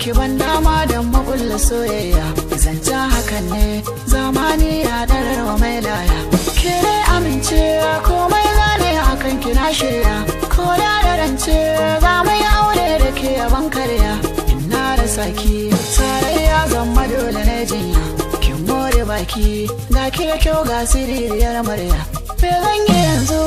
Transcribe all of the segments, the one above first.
baki ban dama don makulla soyayya. Zancen hakan ne zamani ya dararwa mai laya. Ke dai amince komai zane akan kina shirya. Ko da rance za mu yi aure da ke yaban karya. Ina da saki tarayya zama dole na jinya. Kin more baki da ke kyau ga siririyar murya. Me zan yi yanzu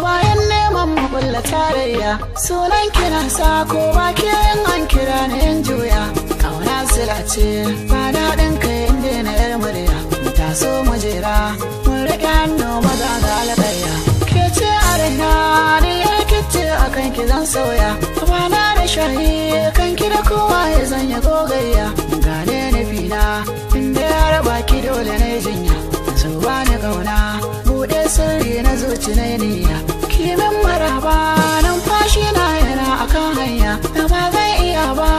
bayan neman makulla tarayya. Sunan kina sa ko baki yin an kira ni in juya. Kauna sila ce ba daɗin kai inda na yar murya. Taso mu jera mun riƙe hannu maza ga alƙarya. Ke ce a raina ni ya kice a kan ki zan sauya. Bana da shayi kan ki da kowa ya zanya gogayya. Gane nufina inda ya raba ki dole na jinya. Zuba ni ƙauna buɗe sirri na zuci na niyya. Kimin maraba numfashi na yana akan hanya. Da ba zan iya ba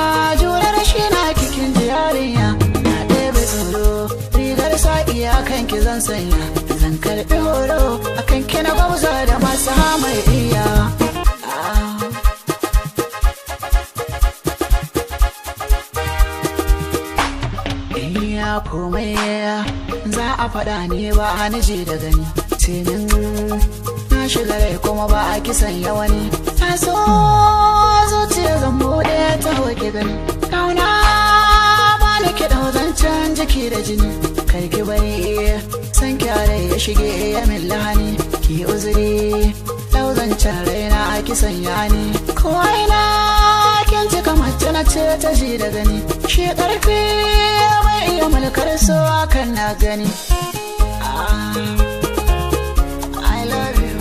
jurar shi na kikin jiyarinya. Na ɗebe tsoro rigar sa'i akan ki zan sanya. Zan karɓi horo akan ki na gwauza da masu hamayya. Ya komai za a faɗa ne ba a nije da gani. Tinin na shiga rai kuma ba a kisan yawani. Ta so zuciya zan buɗe ta hoke gani. Kauna ba ni ki ɗau zancen jiki da jini. Kai ki bari san kyare ya shige ya min lahani. Ki uzuri ɗau zancen raina a kisan yani. Ko aina kin ji kamar na ce ta ji da gani. Shi ƙarfi iya mulkar so kan na gani. I love you.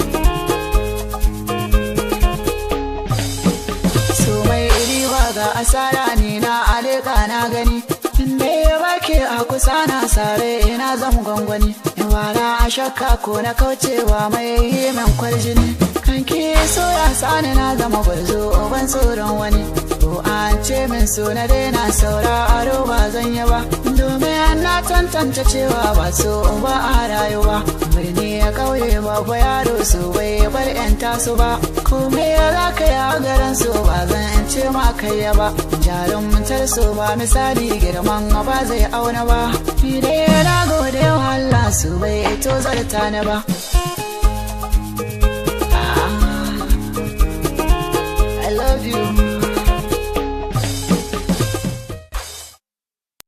So mai riwa ga asara ne na aleka na gani. Inda ya bake a kusa na sare ina zan gwangwani. Wala a shakka ko na kaucewa mai yi min kwarjini. Kanki so ya sani na zama gwarzo ban tsoron wani. Ko an ce min so na daina sauraro ba zan yi ba. Domin na tantance cewa ba so ba a rayuwa. Birni ya kauye ba fa yaro so bai bar yan taso ba. Kome ya za ka yi a garin so ba zan ce ma kai ya ba. Jarumtar so ba misali girman ba zai auna ba. Ni dai na gode wa Allah so bai tozarta ni ba.